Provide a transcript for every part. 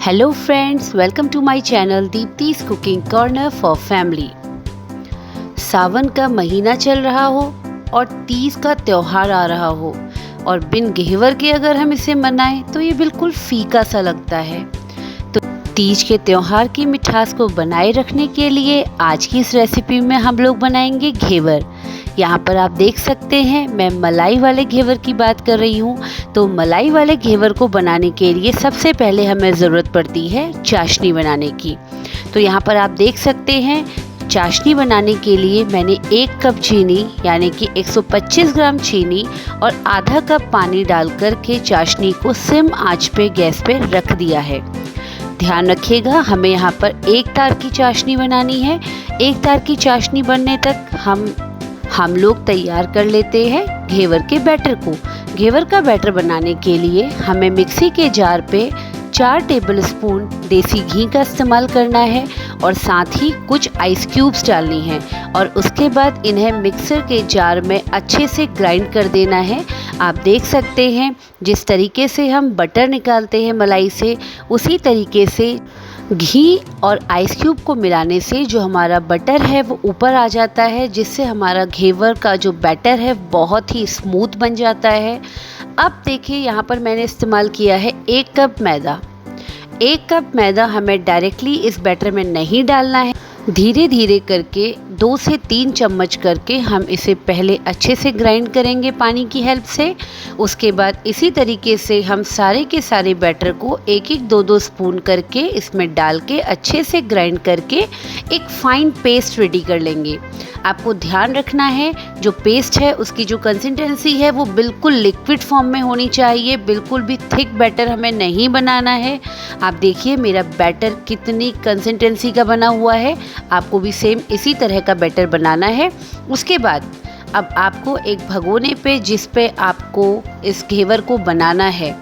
Hello friends, welcome to my channel Deepti's cooking corner for family. Sawan का महीना चल रहा हो और तीज का त्यौहार आ रहा हो और बिन घेवर के अगर हम इसे मनाएं तो ये बिल्कुल फीका सा लगता है। तो तीज के त्यौहार की मिठास को बनाए रखने के लिए आज की इस रेसिपी में हम लोग बनाएंगे घेवर। यहाँ पर आप देख सकते हैं मैं मलाई वाले घेवर की बात कर रही हूँ। तो मलाई वाले घेवर को बनाने के लिए सबसे पहले हमें ज़रूरत पड़ती है चाशनी बनाने की। तो यहाँ पर आप देख सकते हैं चाशनी बनाने के लिए मैंने 1 कप चीनी यानी कि 125 ग्राम चीनी और आधा कप पानी डालकर के चाशनी को सिम आंच पे गैस पे रख दिया है। ध्यान रखिएगा हमें यहाँ पर 1 तार की चाशनी बनानी है। 1 तार की चाशनी बनने तक हम लोग तैयार कर लेते हैं घेवर के बैटर को। घेवर का बैटर बनाने के लिए हमें मिक्सी के जार पे 4 टेबलस्पून देसी घी का इस्तेमाल करना है और साथ ही कुछ आइस क्यूब्स डालनी है और उसके बाद इन्हें मिक्सर के जार में अच्छे से ग्राइंड कर देना है। आप देख सकते हैं जिस तरीके से हम बटर निकालते हैं मलाई से, उसी तरीके से घी और आइस क्यूब को मिलाने से जो हमारा बटर है वो ऊपर आ जाता है, जिससे हमारा घेवर का जो बैटर है बहुत ही स्मूथ बन जाता है। अब देखिए यहाँ पर मैंने इस्तेमाल किया है 1 कप मैदा। 1 कप मैदा हमें डायरेक्टली इस बैटर में नहीं डालना है, धीरे धीरे करके 2 से 3 चम्मच करके हम इसे पहले अच्छे से ग्राइंड करेंगे पानी की हेल्प से। उसके बाद इसी तरीके से हम सारे के सारे बैटर को 1-1, 2-2 स्पून करके इसमें डाल के अच्छे से ग्राइंड करके एक फाइन पेस्ट रेडी कर लेंगे। आपको ध्यान रखना है जो पेस्ट है उसकी जो कंसिस्टेंसी है वो बिल्कुल लिक्विड फॉर्म में होनी चाहिए, बिल्कुल भी थिक बैटर हमें नहीं बनाना है। आप देखिए मेरा बैटर कितनी कंसिस्टेंसी का बना हुआ है, आपको भी सेम इसी तरह का बैटर बनाना है। उसके बाद अब आपको एक भगोने पे जिस पे आपको इस घेवर को बनाना है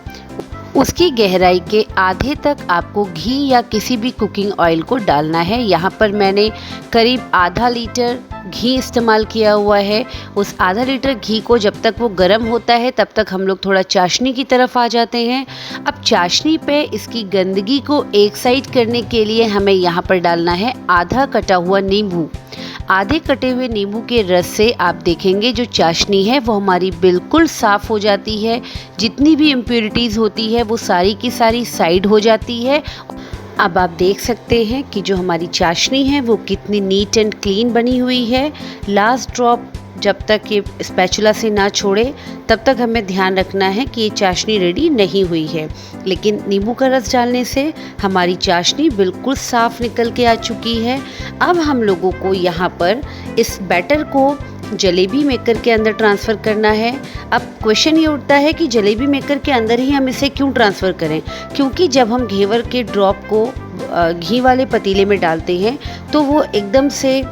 उसकी गहराई के आधे तक आपको घी या किसी भी कुकिंग ऑयल को डालना है। यहाँ पर मैंने करीब आधा लीटर घी इस्तेमाल किया हुआ है। उस आधा लीटर घी को जब तक वो गर्म होता है तब तक हम लोग थोड़ा चाशनी की तरफ आ जाते हैं। अब चाशनी पे इसकी गंदगी को एक साइड करने के लिए हमें यहाँ पर डालना है आधा कटा हुआ नींबू। आधे कटे हुए नींबू के रस से आप देखेंगे जो चाशनी है वो हमारी बिल्कुल साफ़ हो जाती है, जितनी भी इम्प्योरिटीज़ होती है वो सारी की सारी साइड हो जाती है। अब आप देख सकते हैं कि जो हमारी चाशनी है वो कितनी नीट एंड क्लीन बनी हुई है। लास्ट ड्रॉप जब तक ये स्पैचुला से ना छोड़े तब तक हमें ध्यान रखना है कि ये चाशनी रेडी नहीं हुई है, लेकिन नींबू का रस डालने से हमारी चाशनी बिल्कुल साफ़ निकल के आ चुकी है। अब हम लोगों को यहाँ पर इस बैटर को जलेबी मेकर के अंदर ट्रांसफ़र करना है। अब क्वेश्चन ये उठता है कि जलेबी मेकर के अंदर ही हम इसे क्यों ट्रांसफ़र करें, क्योंकि जब हम घेवर के ड्रॉप को घी वाले पतीले में डालते हैं तो वो एकदम से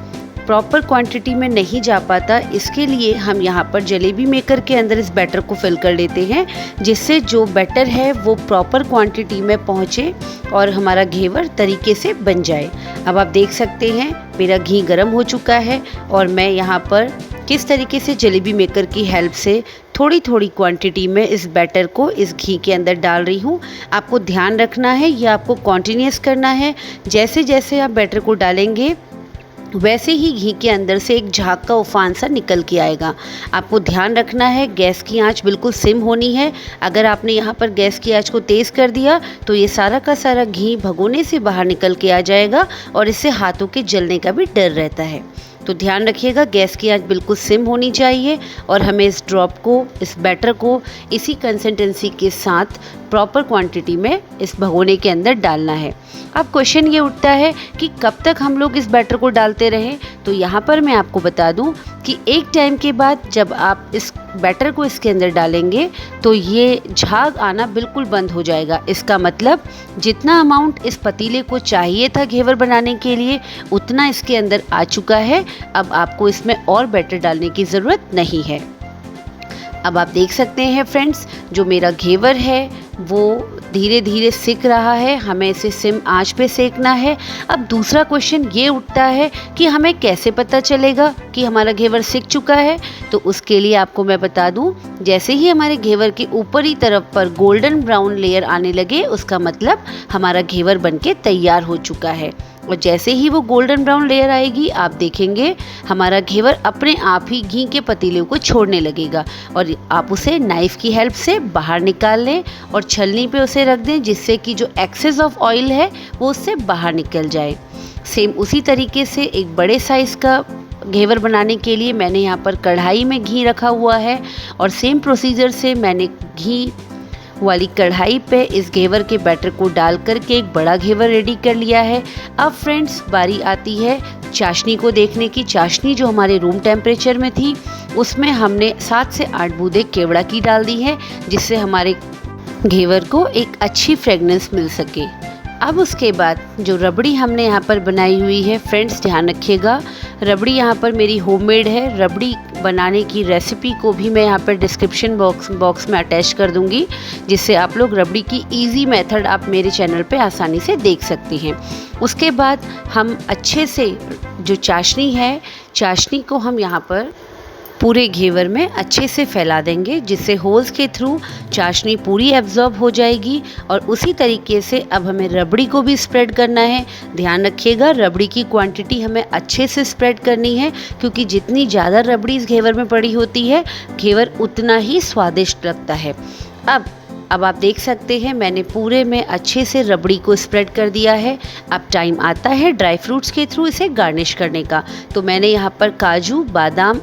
प्रॉपर क्वांटिटी में नहीं जा पाता। इसके लिए हम यहाँ पर जलेबी मेकर के अंदर इस बैटर को फिल कर लेते हैं, जिससे जो बैटर है वो प्रॉपर क्वांटिटी में पहुँचे और हमारा घेवर तरीके से बन जाए। अब आप देख सकते हैं मेरा घी गर्म हो चुका है और मैं यहाँ पर किस तरीके से जलेबी मेकर की हेल्प से थोड़ी थोड़ी क्वांटिटी में इस बैटर को इस घी के अंदर डाल रही हूँ। आपको ध्यान रखना है ये आपको कॉन्टिन्यूस करना है। जैसे जैसे आप बैटर को डालेंगे वैसे ही घी के अंदर से एक झाग का उफान सा निकल के आएगा। आपको ध्यान रखना है गैस की आंच बिल्कुल सिम होनी है। अगर आपने यहाँ पर गैस की आंच को तेज़ कर दिया तो ये सारा का सारा घी भगोने से बाहर निकल के आ जाएगा और इससे हाथों के जलने का भी डर रहता है। तो ध्यान रखिएगा गैस की आंच बिल्कुल सिम होनी चाहिए और हमें इस ड्रॉप को, इस बैटर को इसी कंसिस्टेंसी के साथ प्रॉपर क्वांटिटी में इस भगोने के अंदर डालना है। अब क्वेश्चन ये उठता है कि कब तक हम लोग इस बैटर को डालते रहें। तो यहाँ पर मैं आपको बता दूँ कि एक टाइम के बाद जब आप इस बैटर को इसके अंदर डालेंगे तो ये झाग आना बिल्कुल बंद हो जाएगा। इसका मतलब जितना अमाउंट इस पतीले को चाहिए था घेवर बनाने के लिए उतना इसके अंदर आ चुका है। अब आपको इसमें और बैटर डालने की ज़रूरत नहीं है। अब आप देख सकते हैं फ्रेंड्स जो मेरा घेवर है वो धीरे धीरे सिक रहा है, हमें इसे सिम आंच पे सेकना है। अब दूसरा क्वेश्चन ये उठता है कि हमें कैसे पता चलेगा कि हमारा घेवर सिक चुका है। तो उसके लिए आपको मैं बता दूं, जैसे ही हमारे घेवर के ऊपरी तरफ पर गोल्डन ब्राउन लेयर आने लगे, उसका मतलब हमारा घेवर बनके तैयार हो चुका है। और जैसे ही वो गोल्डन ब्राउन लेयर आएगी, आप देखेंगे हमारा घेवर अपने आप ही घी के पतीले को छोड़ने लगेगा और आप उसे नाइफ़ की हेल्प से बाहर निकाल लें और छलनी पे उसे रख दें, जिससे कि जो एक्सेस ऑफ ऑयल है वो उससे बाहर निकल जाए। सेम उसी तरीके से एक बड़े साइज़ का घेवर बनाने के लिए मैंने यहाँ पर कढ़ाई में घी रखा हुआ है और सेम प्रोसीजर से मैंने घी वाली कढ़ाई पे इस घेवर के बैटर को डाल करके एक बड़ा घेवर रेडी कर लिया है। अब फ्रेंड्स, बारी आती है चाशनी को देखने की। चाशनी जो हमारे रूम टेम्परेचर में थी, उसमें हमने 7 से 8 बूंदें केवड़ा की डाल दी है, जिससे हमारे घेवर को एक अच्छी फ्रेगनेंस मिल सके। अब उसके बाद जो रबड़ी हमने यहाँ पर बनाई हुई है, फ्रेंड्स ध्यान रखिएगा, रबड़ी यहाँ पर मेरी होममेड है। रबड़ी बनाने की रेसिपी को भी मैं यहाँ पर डिस्क्रिप्शन बॉक्स में अटैच कर दूँगी, जिससे आप लोग रबड़ी की इजी मेथड आप मेरे चैनल पे आसानी से देख सकती हैं। उसके बाद हम अच्छे से जो चाशनी है, चाशनी को हम यहाँ पर पूरे घेवर में अच्छे से फैला देंगे, जिससे होल्स के थ्रू चाशनी पूरी एब्जॉर्ब हो जाएगी। और उसी तरीके से अब हमें रबड़ी को भी स्प्रेड करना है। ध्यान रखिएगा, रबड़ी की क्वांटिटी हमें अच्छे से स्प्रेड करनी है, क्योंकि जितनी ज़्यादा रबड़ी इस घेवर में पड़ी होती है, घेवर उतना ही स्वादिष्ट लगता है। अब आप देख सकते हैं मैंने पूरे में अच्छे से रबड़ी को स्प्रेड कर दिया है। अब टाइम आता है ड्राई फ्रूट्स के थ्रू इसे गार्निश करने का। तो मैंने यहाँ पर काजू, बादाम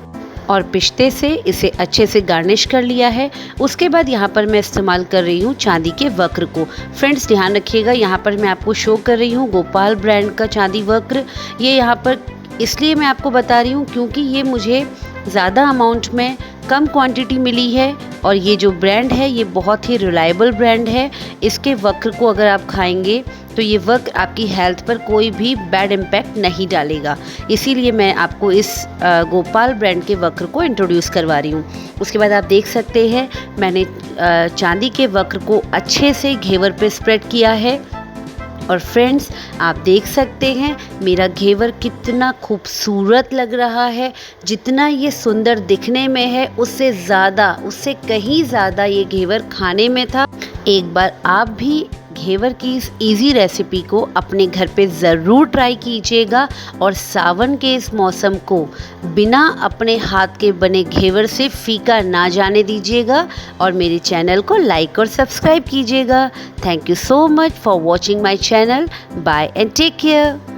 और पिस्ते से इसे अच्छे से गार्निश कर लिया है। उसके बाद यहाँ पर मैं इस्तेमाल कर रही हूँ चांदी के वक्र को। फ्रेंड्स ध्यान रखिएगा, यहाँ पर मैं आपको शो कर रही हूँ गोपाल ब्रांड का चांदी वक्र। ये यहाँ पर इसलिए मैं आपको बता रही हूँ क्योंकि ये मुझे ज़्यादा अमाउंट में कम क्वांटिटी मिली है और ये जो ब्रांड है ये बहुत ही रिलायबल ब्रांड है। इसके वक्र को अगर आप खाएंगे तो ये वक्र आपकी हेल्थ पर कोई भी बैड इम्पैक्ट नहीं डालेगा, इसीलिए मैं आपको इस गोपाल ब्रांड के वक्र को इंट्रोड्यूस करवा रही हूँ। उसके बाद आप देख सकते हैं मैंने चांदी के वक्र को अच्छे से घेवर पे स्प्रेड किया है। और फ्रेंड्स आप देख सकते हैं मेरा घेवर कितना खूबसूरत लग रहा है। जितना ये सुंदर दिखने में है, उससे कहीं ज़्यादा ये घेवर खाने में था। एक बार आप भी घेवर की इस इजी रेसिपी को अपने घर पे ज़रूर ट्राई कीजिएगा और सावन के इस मौसम को बिना अपने हाथ के बने घेवर से फीका ना जाने दीजिएगा और मेरे चैनल को लाइक और सब्सक्राइब कीजिएगा। Thank you so much for watching my channel. Bye and take care.